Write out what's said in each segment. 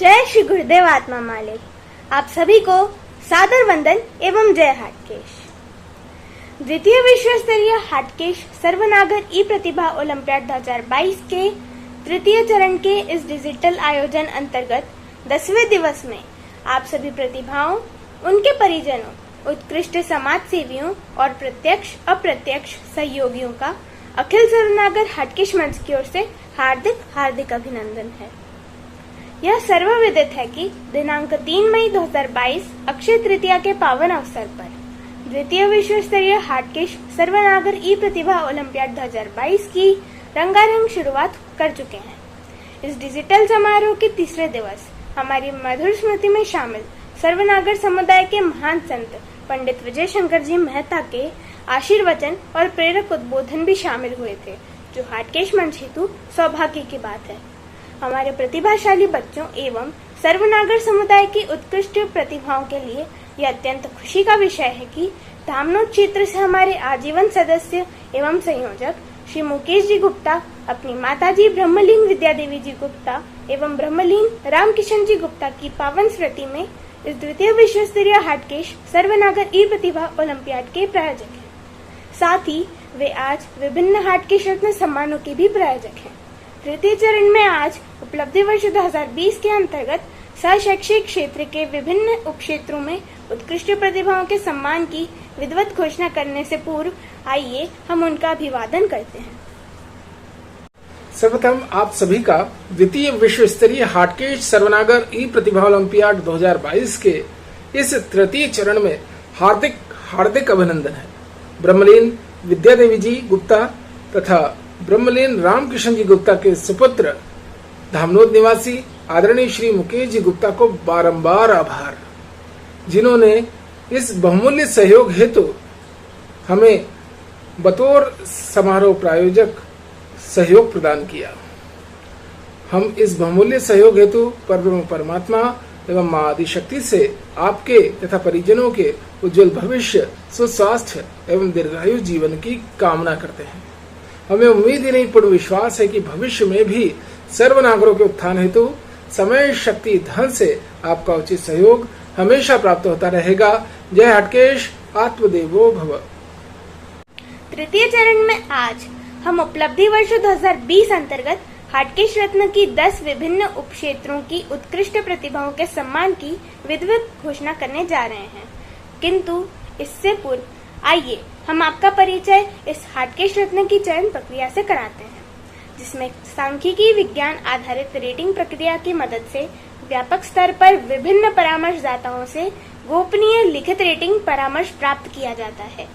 जय श्री गुरुदेव आत्मा मालिक। आप सभी को सादर वंदन एवं जय हाटकेश। द्वितीय विश्व स्तरीय हाटकेश सर्वनागर ई प्रतिभा ओलंपियाड 2022 के तृतीय चरण के इस डिजिटल आयोजन अंतर्गत 10वें दिवस में आप सभी प्रतिभाओं, उनके परिजनों, उत्कृष्ट समाज सेवियों और प्रत्यक्ष अप्रत्यक्ष सहयोगियों का अखिल सर्वनागर हाटकेश मंच की ओर से हार्दिक अभिनंदन है। यह सर्वविदित है कि दिनांक 3 मई 2022 अक्षय तृतीया के पावन अवसर पर द्वितीय विश्व स्तरीय हाटकेश सर्वनागर ई प्रतिभा ओलंपियाड 2022 की रंगारंग शुरुआत कर चुके हैं। इस डिजिटल समारोह के तीसरे दिवस हमारी मधुर स्मृति में शामिल सर्वनागर समुदाय के महान संत पंडित विजय शंकर जी मेहता के आशीर्वचन और प्रेरक उद्बोधन भी शामिल हुए थे, जो हाटकेश मंच हेतु सौभाग्य की बात है। हमारे प्रतिभाशाली बच्चों एवं सर्वनागर समुदाय की उत्कृष्ट प्रतिभाओं के लिए यह अत्यंत खुशी का विषय है कि धामनोद क्षेत्र से हमारे आजीवन सदस्य एवं संयोजक श्री मुकेश जी गुप्ता अपनी माताजी ब्रह्मलीन विद्या देवी जी गुप्ता एवं ब्रह्मलीन रामकिशन जी गुप्ता की पावन स्मृति में इस द्वितीय विश्व स्तरीय हाटकेश सर्वनागर ई प्रतिभा ओलंपियाड के प्रायोजक हैं। साथ ही वे आज विभिन्न हाटकेश रत्न सम्मानों के भी प्रायोजक हैं। तृतीय चरण में आज उपलब्धि वर्ष 2020 के अंतर्गत शैक्षिक क्षेत्र के विभिन्न उपक्षेत्रों में उत्कृष्ट प्रतिभाओं के सम्मान की विधिवत घोषणा करने से पूर्व आइए हम उनका अभिवादन करते हैं। सर्वप्रथम आप सभी का द्वितीय विश्व स्तरीय हाटकेश सर्वनागर ई प्रतिभा ओलंपियाड 2022 के इस तृतीय चरण में हार्दिक अभिनंदन है। ब्रह्मलीन विद्या देवी जी गुप्ता तथा ब्रह्मलीन रामकिशन जी गुप्ता के सुपुत्र धामनोद निवासी आदरणीय श्री मुकेश जी गुप्ता को बारंबार आभार, जिन्होंने इस बहुमूल्य सहयोग हेतु हमें बतौर समारोह प्रायोजक सहयोग प्रदान किया। हम इस बहुमूल्य सहयोग हेतु परमात्मा एवं मां आदिशक्ति से आपके तथा परिजनों के उज्जवल भविष्य, सुस्वास्थ्य एवं दीर्घायु जीवन की कामना करते हैं। हमें उम्मीद ही नहीं पूर्ण विश्वास है कि भविष्य में भी सर्वनागरों के उत्थान हेतु समय, शक्ति, धन से आपका उचित सहयोग हमेशा प्राप्त होता रहेगा। जय हाटकेश, आत्मदेवो भव। तृतीय चरण में आज हम उपलब्धि वर्ष 2020 अंतर्गत हाटकेश रत्न की 10 विभिन्न उपक्षेत्रों की उत्कृष्ट प्रतिभाओं के सम्मान की विधिवत घोषणा करने जा रहे हैं। किंतु इससे पूर्व आइए हम आपका परिचय इस हाटकेश रत्न की चयन प्रक्रिया से कराते हैं, जिसमें सांख्यिकी विज्ञान आधारित रेटिंग प्रक्रिया की मदद से व्यापक स्तर पर विभिन्न परामर्शदाताओं से गोपनीय लिखित रेटिंग परामर्श प्राप्त किया जाता है।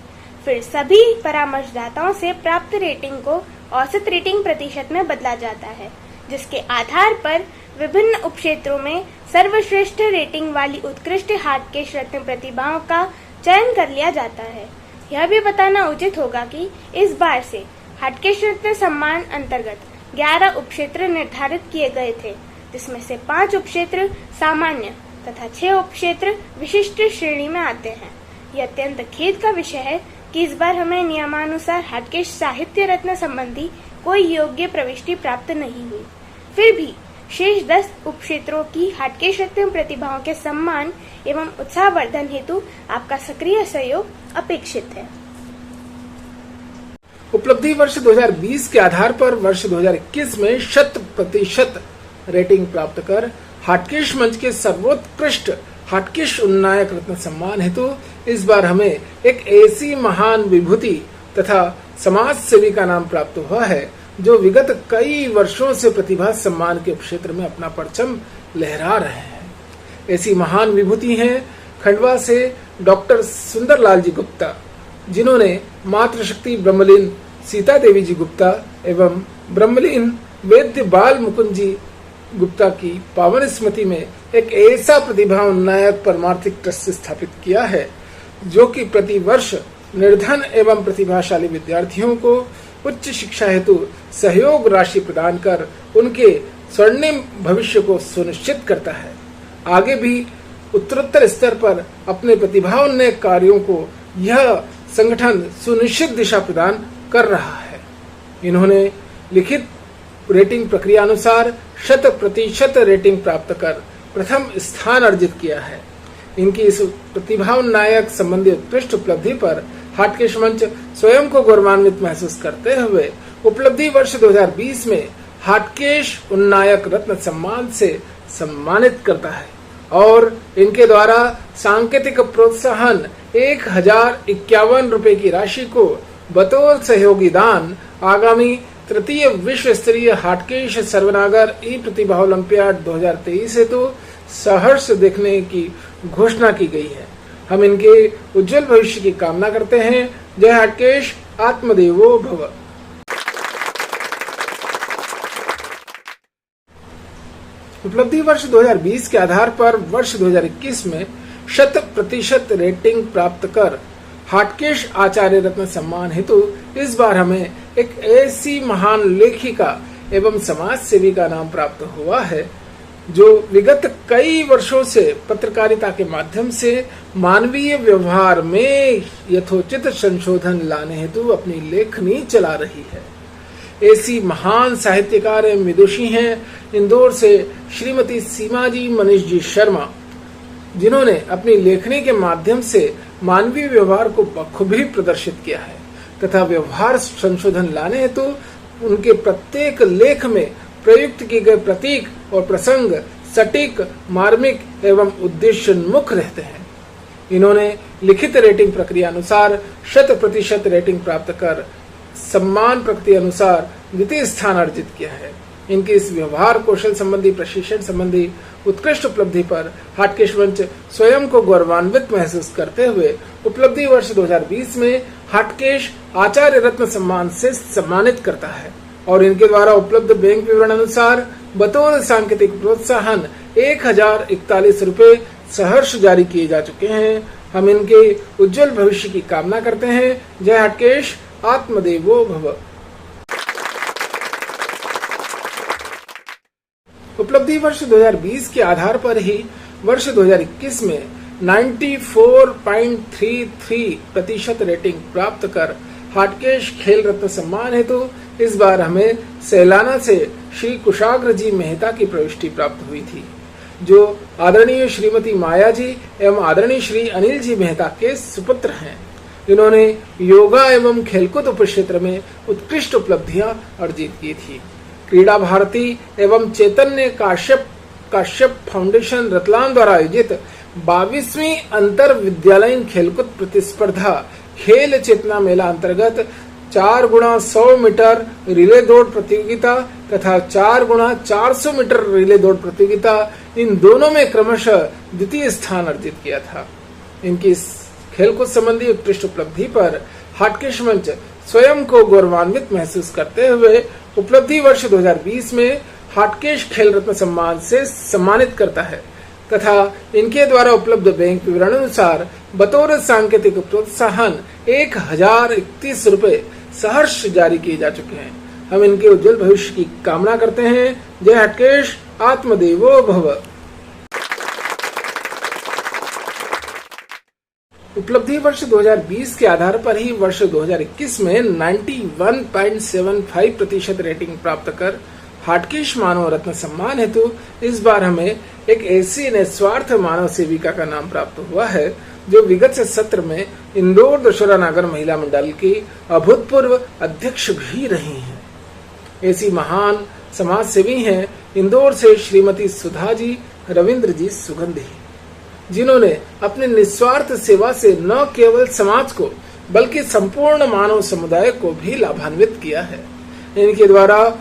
फिर सभी परामर्शदाताओं से प्राप्त रेटिंग को औसत रेटिंग प्रतिशत में बदला जाता है, जिसके आधार पर विभिन्न उपक्षेत्रों में सर्वश्रेष्ठ रेटिंग वाली उत्कृष्ट हाटकेश रत्न प्रतिभाओं का चयन कर लिया जाता है। यह भी बताना उचित होगा कि इस बार से हाटकेश रत्न सम्मान अंतर्गत 11 उपक्षेत्र निर्धारित किए गए थे, जिसमें से 5 उपक्षेत्र सामान्य तथा 6 उपक्षेत्र विशिष्ट श्रेणी में आते हैं। यह अत्यंत खेद का विषय है कि इस बार हमें नियमानुसार हाटकेश साहित्य रत्न संबंधी कोई योग्य प्रविष्टि प्राप्त नहीं हुई। फिर भी शेष 10 उपक्षेत्रों की हाटकेश रत्न प्रतिभाओं के सम्मान एवं उत्साहवर्धन हेतु आपका सक्रिय सहयोग अपेक्षित है। उपलब्धि वर्ष 2020 के आधार पर वर्ष 2021 में 100% रेटिंग प्राप्त कर हाटकेश मंच के सर्वोत्कृष्ट हाटकेश उन्नायक रत्न सम्मान हेतु इस बार हमें एक ऐसी महान विभूति तथा समाज सेवी का नाम प्राप्त हुआ है, जो विगत कई वर्षों से प्रतिभा सम्मान के क्षेत्र में अपना परचम लहरा रहे हैं। ऐसी महान विभूति हैं खंडवा से डॉक्टर सुंदरलाल जी गुप्ता, जिन्होंने मातृशक्ति ब्रह्मलीन सीता देवी जी गुप्ता एवं ब्रह्मलीन वैद्य बाल मुकुंद जी गुप्ता की पावन स्मृति में एक ऐसा प्रतिभा उन्नायक परमार्थिक ट्रस्ट स्थापित किया है, जो कि प्रतिवर्ष निर्धन एवं प्रतिभाशाली विद्यार्थियों को उच्च शिक्षा हेतु सहयोग राशि प्रदान कर उनके स्वर्णिम भविष्य को सुनिश्चित करता है। आगे भी उत्तरोत्तर स्तर पर अपने प्रतिभान्वित कार्यों को यह संगठन सुनिश्चित दिशा प्रदान कर रहा है। इन्होंने लिखित रेटिंग प्रक्रिया अनुसार 100% रेटिंग प्राप्त कर प्रथम स्थान अर्जित किया है। इनकी इस प्रतिभानायक संबंधी उत्कृष्ट उपलब्धि पर हाटकेश मंच स्वयं को गौरवान्वित महसूस करते हुए उपलब्धि वर्ष 2020 में हाटकेश उन्नायक रत्न सम्मान से सम्मानित करता है और इनके द्वारा सांकेतिक प्रोत्साहन 1051 रुपए की राशि को बतौर सहयोगी दान आगामी तृतीय विश्व स्तरीय हाटकेश सर्वनागर ई प्रतिभा ओलंपियाड 2023 हेतु सहर्ष देखने की घोषणा की गई है। हम इनके उज्जवल भविष्य की कामना करते हैं। जय हाटकेश, आत्मदेवो भव। उपलब्धि वर्ष 2020 के आधार पर वर्ष 2021 में 100% रेटिंग प्राप्त कर हाटकेश आचार्य रत्न सम्मान हेतु इस बार हमें एक ऐसी महान लेखिका एवं समाज सेवी का नाम प्राप्त हुआ है जो विगत कई वर्षों से पत्रकारिता के माध्यम से मानवीय व्यवहार में यथोचित संशोधन लाने हेतु अपनी लेखनी चला रही है। ऐसी महान साहित्यकार एवं विदुषी हैं इंदौर से श्रीमती सीमाजी मनीष जी शर्मा, जिन्होंने अपनी लेखनी के माध्यम से मानवीय व्यवहार को बखूबी प्रदर्शित किया है तथा व्यवहार संशोधन लाने हेतु उनके प्रत्येक लेख में प्रयुक्त किए गए प्रतीक और प्रसंग सटीक, मार्मिक एवं उद्देश्योन्मुख रहते हैं। इन्होंने लिखित रेटिंग प्रक्रिया अनुसार 100% रेटिंग प्राप्त कर सम्मान प्रक्रिया अनुसार द्वितीय स्थान अर्जित किया है। इनकी इस व्यवहार कौशल संबंधी प्रशिक्षण संबंधी उत्कृष्ट उपलब्धि पर हाटकेश मंच स्वयं को गौरवान्वित महसूस करते हुए उपलब्धि वर्ष 2020 में हाटकेश आचार्य रत्न सम्मान से सम्मानित करता है और इनके द्वारा उपलब्ध बैंक विवरण अनुसार बतौर सांकेतिक प्रोत्साहन 1041 रुपए सहर्ष जारी किए जा चुके हैं। हम इनके उज्जवल भविष्य की कामना करते हैं। जय हाटकेश, आत्मदेवो भव। उपलब्धि वर्ष 2020 के आधार पर ही वर्ष 2021 में 94.33% रेटिंग प्राप्त कर हाटकेश खेल रत्न सम्मान हेतु इस बार हमें सैलाना से श्री कुशाग्र जी मेहता की प्रविष्टि प्राप्त हुई थी, जो आदरणीय श्रीमती माया जी एवं आदरणीय श्री अनिल जी मेहता के सुपुत्र हैं। इन्होंने योगा एवं खेलकूद उपक्षेत्र में उत्कृष्ट उपलब्धियां अर्जित की थी। क्रीड़ा भारती एवं चैतन्य काश्यप फाउंडेशन रतलाम द्वारा आयोजित 22वीं अंतर विद्यालयीन खेलकूद प्रतिस्पर्धा खेल चेतना मेला अंतर्गत 4x100 मीटर रिले दौड़ प्रतियोगिता तथा 4x400 मीटर रिले दौड़ प्रतियोगिता, इन दोनों में क्रमशः द्वितीय स्थान अर्जित किया था। इनकी इस खेलकूद संबंधी उत्कृष्ट उपलब्धि पर हाटकेश मंच स्वयं को गौरवान्वित महसूस करते हुए उपलब्धि वर्ष 2020 में हाटकेश खेल रत्न सम्मान से सम्मानित करता है तथा इनके द्वारा उपलब्ध बैंक विवरण अनुसार बतौर सांकेतिक प्रोत्साहन 1031 रुपए सहर्ष जारी किए जा चुके हैं। हम इनके उज्जवल भविष्य की कामना करते हैं। जय हाटकेश, आत्मदेवो भव। उपलब्धि वर्ष 2020 के आधार पर ही वर्ष 2021 में 91.75% रेटिंग प्राप्त कर हाटकेश मानव रत्न सम्मान हेतु इस बार हमें एक ऐसी निस्वार्थ मानव सेविका का नाम प्राप्त हुआ है जो विगत से सत्र में इंदौर दशहरा नगर महिला मंडल की अभूतपूर्व अध्यक्ष भी रही हैं। ऐसी महान समाज सेवी हैं इंदौर से श्रीमती सुधा जी रविंद्र जी सुगंधी, जिन्होंने अपने निस्वार्थ सेवा से न केवल समाज को बल्कि संपूर्ण मानव समुदाय को भी लाभान्वित किया है। इनके द्वारा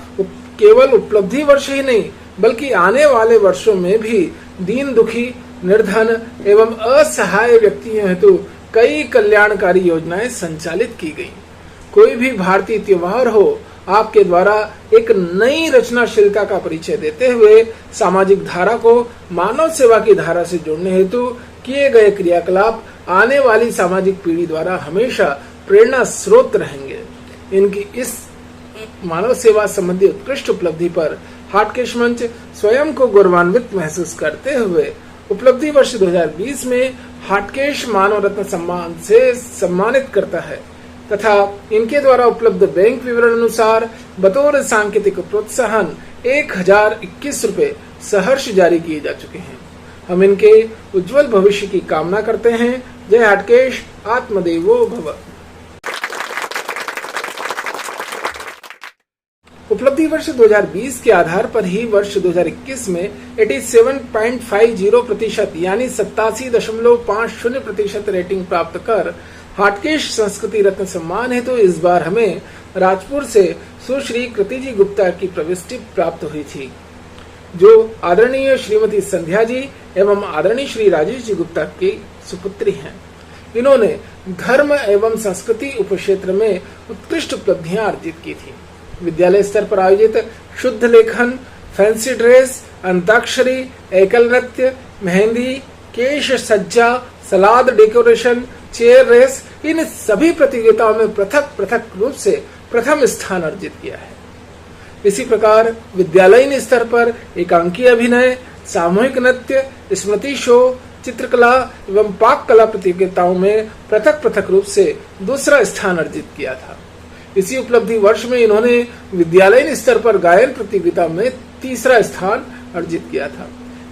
केवल उपलब्धि वर्ष ही नहीं बल्कि आने वाले वर्षों में भी दीन दुखी, निर्धन एवं असहाय व्यक्तियों हेतु कई कल्याणकारी योजनाएं संचालित की गई। कोई भी भारतीय त्योहार हो, आपके द्वारा एक नई रचनाशीलता का परिचय देते हुए सामाजिक धारा को मानव सेवा की धारा से जोड़ने हेतु किए गए क्रियाकलाप आने वाली सामाजिक पीढ़ी द्वारा हमेशा प्रेरणा स्रोत रहेंगे। इनकी इस मानव सेवा संबंधी उत्कृष्ट उपलब्धि पर हाटकेश मंच स्वयं को गौरवान्वित महसूस करते हुए उपलब्धि वर्ष 2020 में हाटकेश मानव रत्न सम्मान से सम्मानित करता है तथा इनके द्वारा उपलब्ध बैंक विवरण अनुसार बतौर सांकेतिक प्रोत्साहन 1021 रुपए सहर्ष जारी किए जा चुके हैं। हम इनके उज्जवल भविष्य की कामना करते हैं। जय हाटकेश, आत्मदेवो भव। उपलब्धि वर्ष 2020 के आधार पर ही वर्ष 2021 में 87.50% यानी 87.50% रेटिंग प्राप्त कर हाटकेश संस्कृति रत्न सम्मान हेतु तो इस बार हमें राजपुर से सुश्री कृति जी गुप्ता की प्रविष्टि प्राप्त हुई थी, जो आदरणीय श्रीमती संध्या जी एवं आदरणीय श्री राजेश जी गुप्ता की सुपुत्री हैं। इन्होंने धर्म एवं संस्कृति उपक्षेत्र में उत्कृष्ट उपलब्धियां अर्जित की थी। विद्यालय स्तर पर आयोजित शुद्ध लेखन, फैंसी ड्रेस, अंताक्षरी, एकल नृत्य, मेहंदी, केश सज्जा, सलाद डेकोरेशन, चेयर रेस, इन सभी प्रतियोगिताओं में पृथक पृथक रूप से प्रथम स्थान अर्जित किया है। इसी प्रकार विद्यालयीन स्तर पर एकांकी अभिनय, सामूहिक नृत्य, स्मृति शो, चित्रकला एवं पाक कला प्रतियोगिताओं में पृथक पृथक रूप से दूसरा स्थान अर्जित किया था। इसी उपलब्धि वर्ष में इन्होंने विद्यालयीन स्तर पर गायन प्रतियोगिता में तीसरा स्थान अर्जित किया था।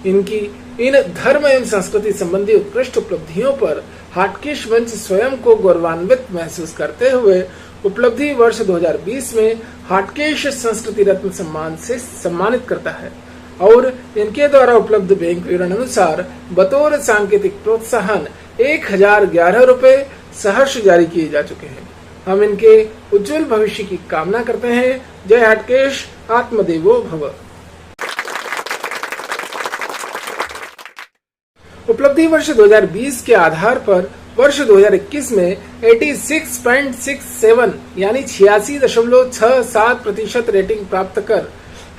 इनकी इन धर्म एवं संस्कृति संबंधी उत्कृष्ट उपलब्धियों पर हाटकेश मंच स्वयं को गौरवान्वित महसूस करते हुए उपलब्धि वर्ष 2020 में हाटकेश संस्कृति रत्न सम्मान से सम्मानित करता है और इनके द्वारा उपलब्ध बैंक विवरण अनुसार बतौर सांकेतिक प्रोत्साहन 1011 रुपए सहर्ष जारी किए जा चुके हैं। हम इनके उज्जवल भविष्य की कामना करते हैं। जय हाटकेश, आत्मदेवो भव। उपलब्धि वर्ष 2020 के आधार पर वर्ष 2021 में 86.67 यानी 86.67% रेटिंग प्राप्त कर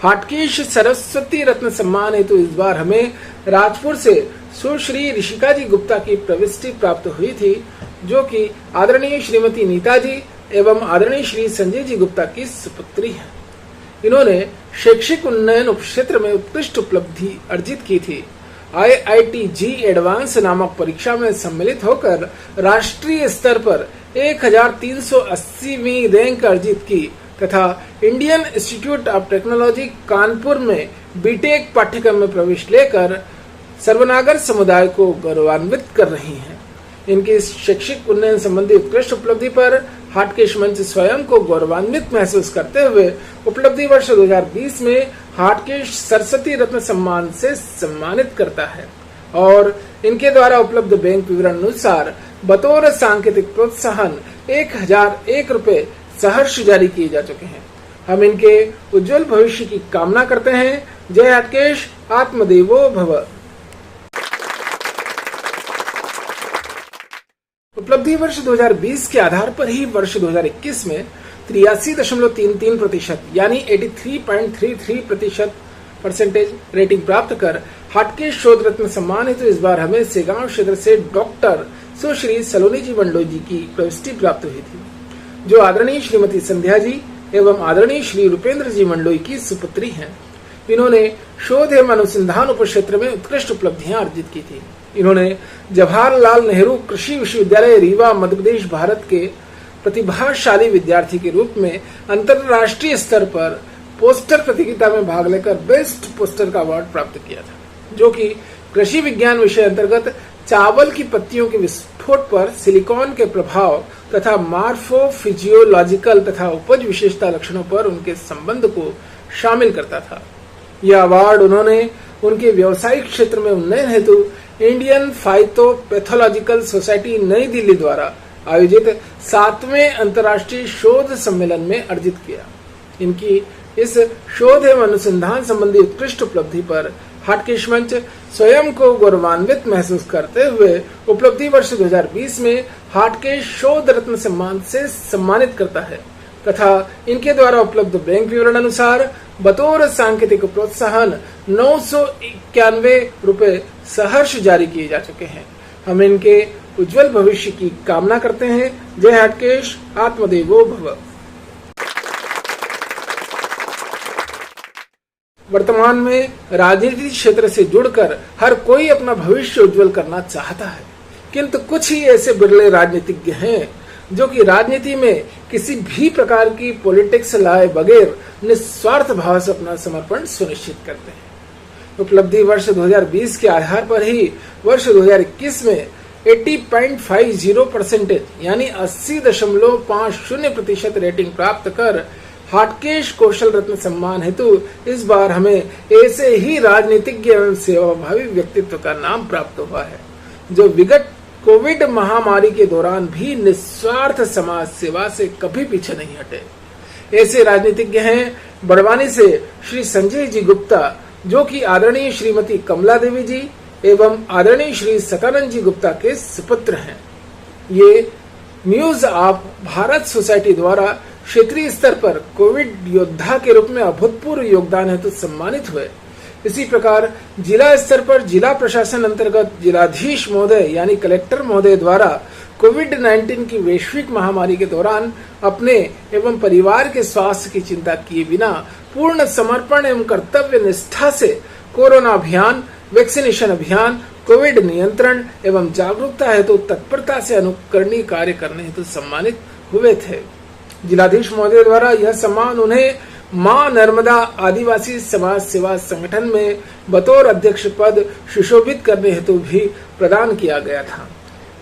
हाटकेश सरस्वती रत्न सम्मान हेतु इस बार हमें राजपुर से सुश्री ऋषिका जी गुप्ता की प्रविष्टि प्राप्त हुई थी, जो कि आदरणीय श्रीमती नीता जी एवं आदरणीय श्री संजय जी गुप्ता की सुपुत्री हैं। इन्होंने शैक्षिक उन्नयन उपक्षेत्र में उत्कृष्ट उपलब्धि अर्जित की थी। IIT जी एडवांस नामक परीक्षा में सम्मिलित होकर राष्ट्रीय स्तर पर 1380वीं रैंक अर्जित की तथा Indian institute of technology Kanpur में बीटेक पाठ्यक्रम में प्रवेश लेकर सर्वनागर समुदाय को गौरवान्वित कर रही हैं। इनकी शैक्षिक उन्नयन संबंधी उत्कृष्ट उपलब्धि पर हाटकेश मंच स्वयं को गौरवान्वित महसूस करते हुए उपलब्धि वर्ष 2020 में हाटकेश सरस्वती रत्न सम्मान से सम्मानित करता है और इनके द्वारा उपलब्ध बैंक विवरण अनुसार बतौर सांकेतिक प्रोत्साहन 1001 रुपए सहर्ष जारी किए जा चुके हैं। हम इनके उज्जवल भविष्य की कामना करते हैं। जय हाटकेश, आत्मदेवो भव। उपलब्धि वर्ष 2020 के आधार पर ही वर्ष 2021 में 83.33% यानी 83.33% रेटिंग प्राप्त कर हाटकेश शोध रत्न सम्मान हेतु इस बार हमें सेगांव क्षेत्र से डॉक्टर सुश्री सलोनी जी मंडोई जी की प्रविष्टि प्राप्त हुई थी, जो आदरणीय श्रीमती संध्या जी एवं आदरणीय श्री रूपेंद्र जी मंडोई की सुपुत्री हैं। इन्होंने शोध एवं अनुसंधान उपक्षेत्र में उत्कृष्ट उपलब्धियां अर्जित की थी। इन्होंने जवाहरलाल नेहरू कृषि विश्वविद्यालय रीवा मध्य प्रदेश भारत के प्रतिभाशाली विद्यार्थी के रूप में अंतर्राष्ट्रीय स्तर पर पोस्टर प्रतियोगिता में भाग लेकर बेस्ट पोस्टर का अवार्ड प्राप्त किया था, जो कि कृषि विज्ञान विषय अंतर्गत चावल की पत्तियों के विस्फोट पर सिलिकॉन के प्रभाव तथा मार्फोफिजियोलॉजिकल तथा उपज विशेषता लक्षणों पर उनके संबंध को शामिल करता था। यह अवार्ड उन्होंने उनके व्यावसायिक क्षेत्र में उन्नयन हेतु इंडियन फाइटोपैथोलॉजिकल सोसाइटी नई दिल्ली द्वारा आयोजित 7वें अंतर्राष्ट्रीय शोध सम्मेलन में अर्जित किया। इनकी इस शोध एवं अनुसंधान संबंधी उत्कृष्ट उपलब्धि पर हाटकेश मंच स्वयं को गौरवान्वित महसूस करते हुए उपलब्धि वर्ष 2020 में हाटकेश शोध रत्न सम्मान से सम्मानित करता है तथा इनके द्वारा उपलब्ध बैंक विवरण अनुसार बतौर सांकेतिक प्रोत्साहन 991 रुपए सहर्ष जारी किए जा चुके हैं। हम इनके उज्जवल भविष्य की कामना करते हैं। जय हाटकेश, आत्मदेवो भव। वर्तमान में राजनीति क्षेत्र से जुड़कर हर कोई अपना भविष्य उज्जवल करना चाहता है, किंतु कुछ ही ऐसे बिरले राजनीतिज्ञ हैं जो कि राजनीति में किसी भी प्रकार की पॉलिटिक्स लाए बगैर निस्वार्थ भाव से अपना समर्पण सुनिश्चित करते हैं। उपलब्धि वर्ष 2020 के आधार पर ही वर्ष 2021 में 80.50% यानी 80.50% रेटिंग प्राप्त कर हाटकेश कौशल रत्न सम्मान हेतु इस बार हमें ऐसे ही राजनीतिज्ञ एवं सेवाभावी व्यक्तित्व का नाम प्राप्त हुआ है, जो विगत कोविड महामारी के दौरान भी निस्वार्थ समाज सेवा से कभी पीछे नहीं हटे। ऐसे राजनीतिज्ञ हैं बड़वानी से श्री संजय जी गुप्ता, जो कि आदरणीय श्रीमती कमला देवी जी एवं आदरणीय श्री सकानंद जी गुप्ता के सुपुत्र हैं। ये न्यूज ऑफ भारत सोसाइटी द्वारा क्षेत्रीय स्तर पर कोविड योद्धा के रूप में अभूतपूर्व योगदान हेतु सम्मानित हुए। इसी प्रकार जिला स्तर पर जिला प्रशासन अंतर्गत जिलाधीश महोदय यानी कलेक्टर महोदय द्वारा कोविड-19 की वैश्विक महामारी के दौरान अपने एवं परिवार के स्वास्थ्य की चिंता किए बिना पूर्ण समर्पण एवं कर्तव्य निष्ठा से कोरोना अभियान, वैक्सीनेशन अभियान, कोविड नियंत्रण एवं जागरूकता हेतु तत्परता से अनुकरणीय कार्य करने हेतु सम्मानित हुए थे। जिलाधीश महोदय द्वारा यह सम्मान उन्हें मां नर्मदा आदिवासी समाज सेवा संगठन में बतौर अध्यक्ष पद सुशोभित करने हेतु भी प्रदान किया गया था।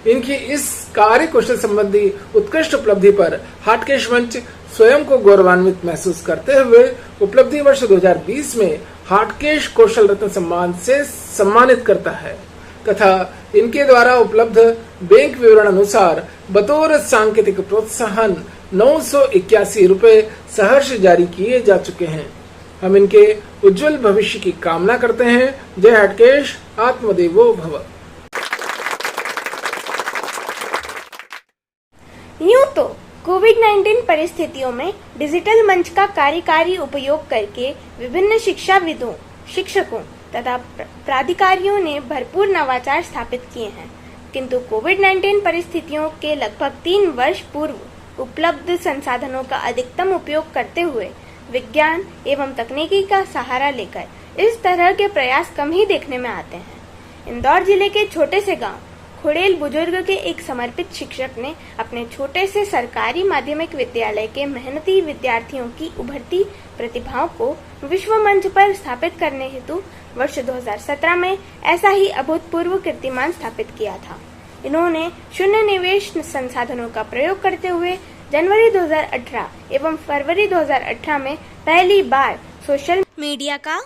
इनकी इस कार्य कौशल संबंधी उत्कृष्ट उपलब्धि पर हाटकेश मंच स्वयं को गौरवान्वित महसूस करते हुए उपलब्धि वर्ष 2020 में हाटकेश कौशल रत्न सम्मान से सम्मानित करता है तथा इनके द्वारा उपलब्ध बैंक विवरण अनुसार बतौर सांकेतिक प्रोत्साहन 981 रुपए सहर्ष जारी किए जा चुके हैं। हम इनके उज्जवल भविष्य की कामना करते हैं। जय हाटकेश, आत्मदेवो भव। यूं तो कोविड-19 परिस्थितियों में डिजिटल मंच का कार्यकारी उपयोग करके विभिन्न शिक्षाविदों, शिक्षकों तथा प्राधिकारियों ने भरपूर नवाचार स्थापित किए हैं, किंतु कोविड-19 परिस्थितियों के लगभग 3 वर्ष पूर्व उपलब्ध संसाधनों का अधिकतम उपयोग करते हुए विज्ञान एवं तकनीकी का सहारा लेकर इस तरह के प्रयास कम ही देखने में आते हैं। इंदौर जिले के छोटे से गांव खुड़ेल बुजुर्ग के एक समर्पित शिक्षक ने अपने छोटे से सरकारी माध्यमिक विद्यालय के मेहनती विद्यार्थियों की उभरती प्रतिभाओं को विश्व मंच पर स्थापित करने हेतु वर्ष 2017 में ऐसा ही अभूतपूर्व कीर्तिमान स्थापित किया था। इन्होंने शून्य निवेश संसाधनों का प्रयोग करते हुए जनवरी 2018 एवं फरवरी 2018 में पहली बार सोशल मीडिया का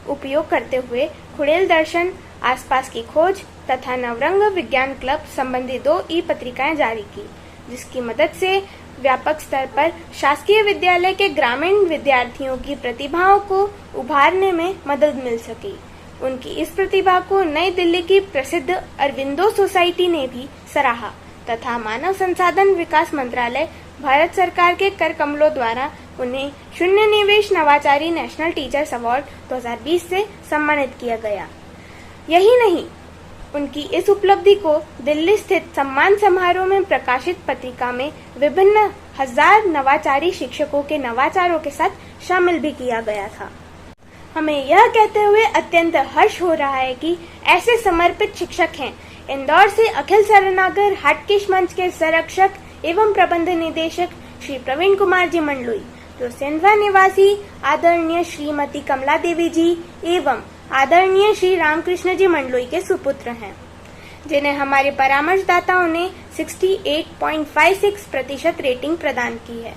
उपयोग करते हुए खुड़ेल दर्शन, आसपास की खोज तथा नवरंग विज्ञान क्लब संबंधी 2 ई-पत्रिकाएं जारी की, जिसकी मदद से व्यापक स्तर पर शासकीय विद्यालय के ग्रामीण विद्यार्थियों की प्रतिभाओं को उभारने में मदद मिल सकी। उनकी इस प्रतिभा को नई दिल्ली की प्रसिद्ध अरविंदो सोसाइटी ने भी सराहा तथा मानव संसाधन विकास मंत्रालय, भारत सरकार के कर कमलों द्वारा उन्हें शून्य निवेश नवाचारी नेशनल टीचर्स अवार्ड 2020 से सम्मानित किया गया। यही नहीं, उनकी इस उपलब्धि को दिल्ली स्थित सम्मान समारोह में प्रकाशित पत्रिका में विभिन्न 1000 नवाचारी शिक्षकों के नवाचारों के साथ शामिल भी किया गया था। हमें यह कहते हुए अत्यंत हर्ष हो रहा है कि ऐसे समर्पित शिक्षक हैं इंदौर से अखिल शरणागर हाटकेश मंच के संरक्षक एवं प्रबंध निदेशक श्री प्रवीण कुमार जी मंडलोई, जो सेंधवा निवासी आदरणीय श्रीमती कमला देवी जी एवं आदरणीय श्री रामकृष्ण जी मंडलोई के सुपुत्र हैं, जिन्हें हमारे परामर्शदाताओं ने 68.56% रेटिंग प्रदान की है।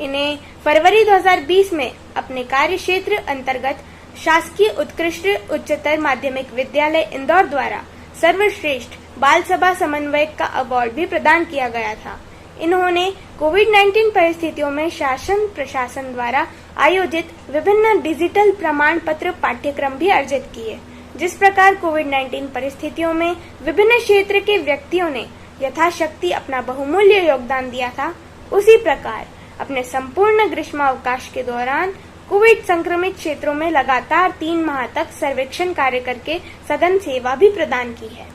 इन्हें फरवरी 2020 में अपने कार्य क्षेत्र अंतर्गत शासकीय उत्कृष्ट उच्चतर माध्यमिक विद्यालय इंदौर द्वारा सर्वश्रेष्ठ बाल सभा समन्वयक का अवार्ड भी प्रदान किया गया था। इन्होंने कोविड-19 परिस्थितियों में शासन प्रशासन द्वारा आयोजित विभिन्न डिजिटल प्रमाण पत्र पाठ्यक्रम भी अर्जित किए। जिस प्रकार कोविड-19 परिस्थितियों में विभिन्न क्षेत्र के व्यक्तियों ने यथाशक्ति अपना बहुमूल्य योगदान दिया था, उसी प्रकार अपने संपूर्ण ग्रीष्मावकाश के दौरान कोविड संक्रमित क्षेत्रों में लगातार 3 माह तक सर्वेक्षण कार्य करके सघन सेवा भी प्रदान की है।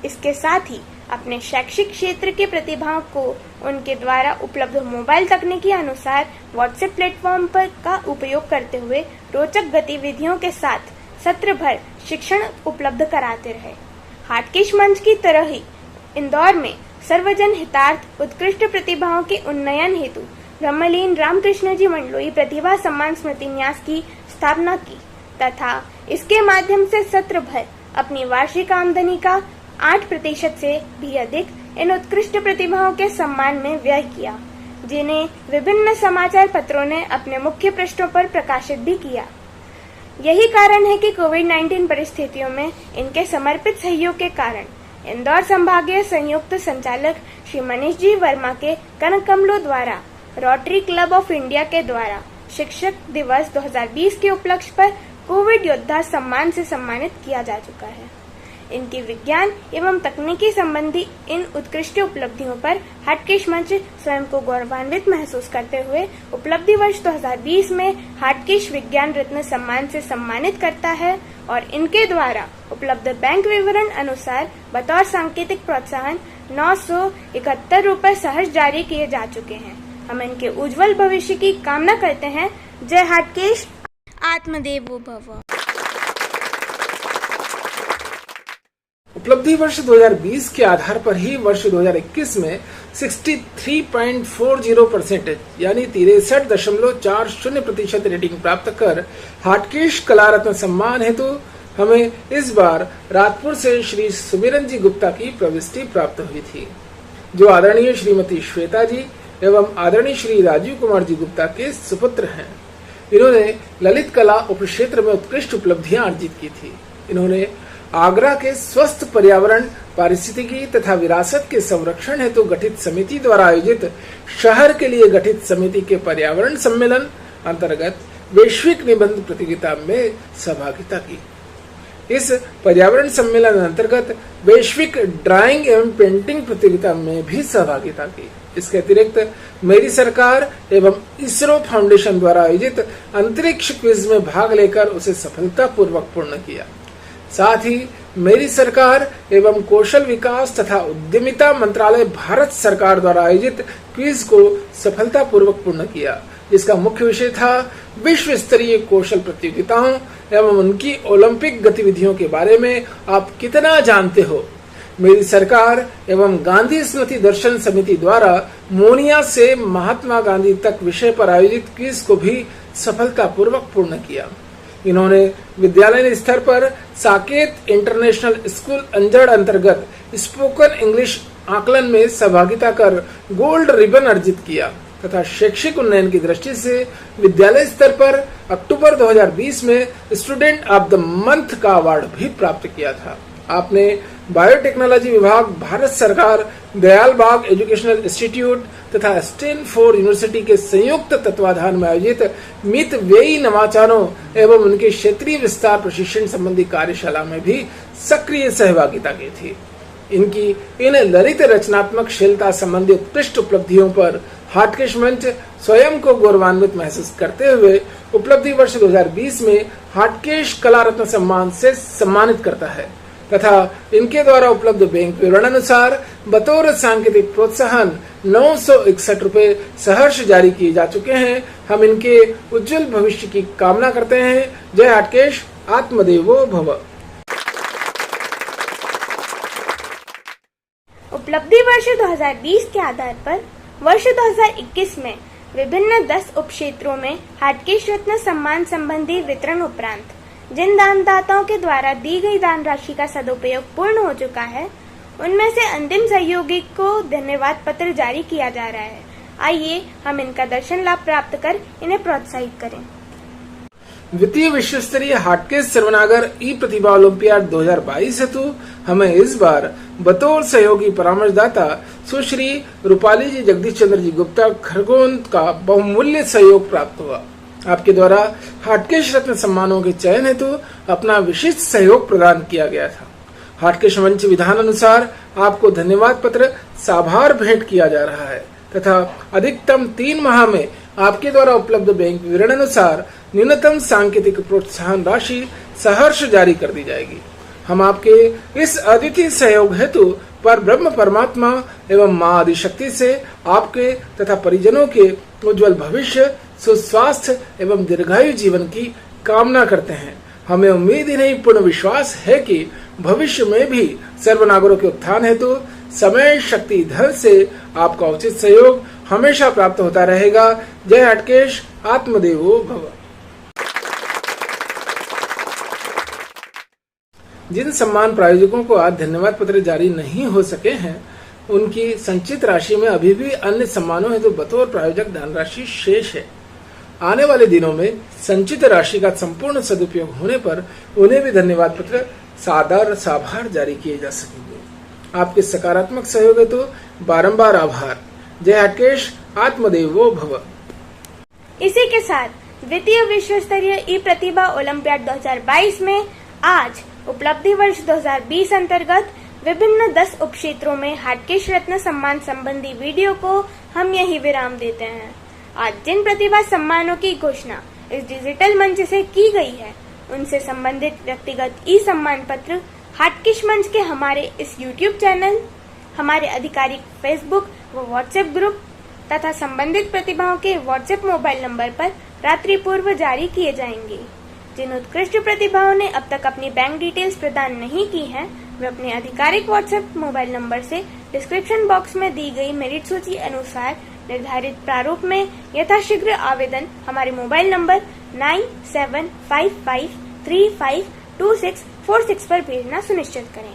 इसके साथ ही अपने शैक्षिक क्षेत्र के प्रतिभाओं को उनके द्वारा उपलब्ध मोबाइल तकनीकी अनुसार व्हाट्सएप प्लेटफॉर्म पर का उपयोग करते हुए रोचक गतिविधियों के साथ सत्र भर शिक्षण उपलब्ध कराते रहे। हाटकेश मंच की तरह ही इंदौर में सर्वजन हितार्थ उत्कृष्ट प्रतिभाओं के उन्नयन हेतु ब्रह्मलीन रामकृष्ण जी मंडलोई प्रतिभा सम्मान स्मृति न्यास की स्थापना की तथा इसके माध्यम से सत्र भर अपनी वार्षिक आमदनी का 8% से भी अधिक इन उत्कृष्ट प्रतिभाओं के सम्मान में व्यय किया, जिन्हें विभिन्न समाचार पत्रों ने अपने मुख्य पृष्ठों पर प्रकाशित भी किया। यही कारण है कि कोविड-19 परिस्थितियों में इनके समर्पित सहयोग के कारण इंदौर संभागीय संयुक्त संचालक श्री मनीष जी वर्मा के कनककमलों द्वारा रोटरी क्लब ऑफ इंडिया के द्वारा शिक्षक दिवस 2020 के उपलक्ष्य पर कोविड योद्धा सम्मान से सम्मानित किया जा चुका है। इनकी विज्ञान एवं तकनीकी संबंधी इन उत्कृष्ट उपलब्धियों पर हाटकेश मंच स्वयं को गौरवान्वित महसूस करते हुए उपलब्धि वर्ष 2020 में हाटकेश विज्ञान रत्न सम्मान से सम्मानित करता है और इनके द्वारा उपलब्ध बैंक विवरण अनुसार बतौर सांकेतिक प्रोत्साहन 971 रुपए सहर्ष जारी किए जा चुके हैं। हम इनके उज्जवल भविष्य की कामना करते हैं। जय हाटकेश, आत्मदेवो भव। उपलब्धि वर्ष 2020 के आधार पर ही वर्ष 2021 में 63.40% यानी 63.40% रेटिंग प्राप्त कर हाटकेश कला रत्न सम्मान हेतु हमें इस बार राजपुर से श्री सुमिरन जी गुप्ता की प्रविष्टि प्राप्त हुई थी, जो आदरणीय श्रीमती श्वेता जी एवं आदरणीय श्री राजीव कुमार जी गुप्ता के सुपुत्र हैं। इन्होंने ललित कला उपक्षेत्र में उत्कृष्ट उपलब्धियां अर्जित की थी। इन्होंने आगरा के स्वस्थ पर्यावरण, पारिस्थितिकी तथा विरासत के संरक्षण हेतु गठित समिति द्वारा आयोजित शहर के लिए गठित समिति के पर्यावरण सम्मेलन अंतर्गत वैश्विक निबंध प्रतियोगिता में सहभागिता की। इस पर्यावरण सम्मेलन अंतर्गत वैश्विक ड्राइंग एवं पेंटिंग प्रतियोगिता में भी सहभागिता की। इसके अतिरिक्त मेरी सरकार एवं इसरो फाउंडेशन द्वारा आयोजित अंतरिक्ष क्विज में भाग लेकर उसे सफलतापूर्वक पूर्ण किया। साथ ही मेरी सरकार एवं कौशल विकास तथा उद्यमिता मंत्रालय भारत सरकार द्वारा आयोजित क्विज को सफलतापूर्वक पूर्ण किया, जिसका मुख्य विषय था विश्व स्तरीय कौशल प्रतियोगिताओं एवं उनकी ओलंपिक गतिविधियों के बारे में आप कितना जानते हो। मेरी सरकार एवं गांधी स्मृति दर्शन समिति द्वारा मोनिया से महात्मा गांधी तक विषय पर आयोजित क्विज को भी सफलतापूर्वक पूर्ण किया। इन्होंने विद्यालय स्तर पर साकेत इंटरनेशनल स्कूल अंजड़ अंतर्गत स्पोकन इंग्लिश आकलन में सहभागिता कर गोल्ड रिबन अर्जित किया तथा शैक्षिक उन्नयन की दृष्टि से विद्यालय स्तर पर अक्टूबर 2020 में स्टूडेंट ऑफ द मंथ का अवार्ड भी प्राप्त किया था। आपने बायोटेक्नोलॉजी विभाग, भारत सरकार, दयाल बाग एजुकेशनल इंस्टीट्यूट तथा स्टैनफोर्ड यूनिवर्सिटी के संयुक्त तत्वाधान में आयोजित मितव्ययी नवाचारों एवं उनके क्षेत्रीय विस्तार प्रशिक्षण संबंधी कार्यशाला में भी सक्रिय सहभागिता की थी। इनकी इन ललित रचनात्मकशीलता संबंधी उत्कृष्ट उपलब्धियों पर हाटकेश मंच स्वयं को गौरवान्वित महसूस करते हुए उपलब्धि वर्ष 2020 में हाटकेश कला रत्न सम्मान से सम्मानित करता है तथा इनके द्वारा उपलब्ध बैंक विवरण अनुसार बतौर सांकेतिक प्रोत्साहन 961 रुपए सहर्ष जारी किए जा चुके हैं। हम इनके उज्जवल भविष्य की कामना करते हैं। जय हाटकेश, आत्मदेवो भव। उपलब्धि वर्ष 2020 के आधार पर वर्ष 2021 में विभिन्न 10 उपक्षेत्रों में हाटकेश रत्न सम्मान संबंधी वितरण उपरांत जिन दानदाताओं के द्वारा दी गई दान राशि का सदुपयोग पूर्ण हो चुका है, उनमें से अंतिम सहयोगी को धन्यवाद पत्र जारी किया जा रहा है। आइए हम इनका दर्शन लाभ प्राप्त कर इन्हें प्रोत्साहित करें। द्वितीय विश्व स्तरीय हाटकेश सर्वनागर ई प्रतिभा ओलंपियाड 2022 हेतु हमें इस बार बतौर सहयोगी परामर्शदाता सुश्री रूपाली जी जगदीश चंद्र जी गुप्ता खरगोन का बहुमूल्य सहयोग प्राप्त हुआ। आपके द्वारा हाटकेश रत्न सम्मानों के चयन हेतु अपना विशिष्ट सहयोग प्रदान किया गया था। हाटकेश मंच विधान अनुसार आपको धन्यवाद पत्र साभार भेंट किया जा रहा है तथा अधिकतम 3 माह में आपके द्वारा उपलब्ध बैंक विवरण अनुसार न्यूनतम सांकेतिक प्रोत्साहन राशि सहर्ष जारी कर दी जाएगी। हम आपके इस अद्वितीय सहयोग हेतु पर ब्रह्म परमात्मा एवं माँ आदिशक्ति से आपके तथा परिजनों के उज्जवल भविष्य, सुस्वास्थ्य एवं दीर्घायु जीवन की कामना करते हैं। हमें उम्मीद ही नहीं पूर्ण विश्वास है कि भविष्य में भी सर्वनागरों के उत्थान हेतु समय, शक्ति, धन से आपका उचित सहयोग हमेशा प्राप्त होता रहेगा। जय हाटकेश, आत्मदेवो भव। जिन सम्मान प्रायोजकों को आज धन्यवाद पत्र जारी नहीं हो सके हैं, उनकी संचित राशि में अभी भी अन्य सम्मानों हेतु बतौर प्रायोजक धनराशि शेष है। आने वाले दिनों में संचित राशि का संपूर्ण सदुपयोग होने पर उन्हें भी धन्यवाद पत्र सादर साभार जारी किए जा सकेंगे। आपके सकारात्मक सहयोग हेतु बारंबार आभार। जय हटकेश, आत्मदेवो भव। इसी के साथ द्वितीय विश्व स्तरीय ई प्रतिभा ओलंपियाड 2022 में आज उपलब्धि वर्ष 2020 अंतर्गत विभिन्न 10 उपक्षेत्रों में हाटकेश रत्न सम्मान संबंधी वीडियो को हम यही विराम देते हैं। आज जिन प्रतिभा सम्मानों की घोषणा इस डिजिटल मंच से की गई है, उनसे संबंधित व्यक्तिगत ई सम्मान पत्र हाटकेश मंच के हमारे इस YouTube चैनल, हमारे आधिकारिक फेसबुक व व्हाट्सएप ग्रुप तथा संबंधित प्रतिभाओं के व्हाट्सएप मोबाइल नंबर पर रात्रि पूर्व जारी किए जाएंगे। जिन उत्कृष्ट प्रतिभाओं ने अब तक अपनी बैंक डिटेल्स प्रदान नहीं की हैं, वे अपने आधिकारिक व्हाट्सएप मोबाइल नंबर से डिस्क्रिप्शन बॉक्स में दी गई मेरिट सूची अनुसार निर्धारित प्रारूप में यथाशीघ्र आवेदन हमारे मोबाइल नंबर 9755352646 पर भेजना सुनिश्चित करें।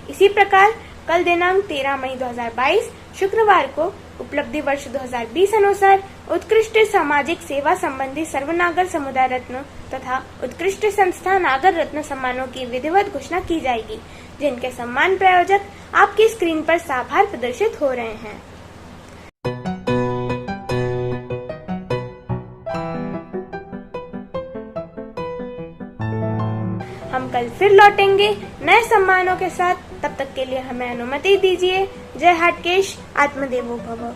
इसी प्रकार कल दिनांक 13 मई 2022 शुक्रवार को उपलब्धि वर्ष 2020 अनुसार उत्कृष्ट सामाजिक सेवा संबंधी सर्वनागर समुदाय रत्न तथा उत्कृष्ट संस्था नागर रत्न सम्मानों की विधिवत घोषणा की जाएगी, जिनके सम्मान प्रायोजक आपकी स्क्रीन पर साभार प्रदर्शित हो रहे हैं। हम कल फिर लौटेंगे नए सम्मानों के साथ। तब तक के लिए हमें अनुमति दीजिए। जय हाटकेश, आत्मदेवो भव।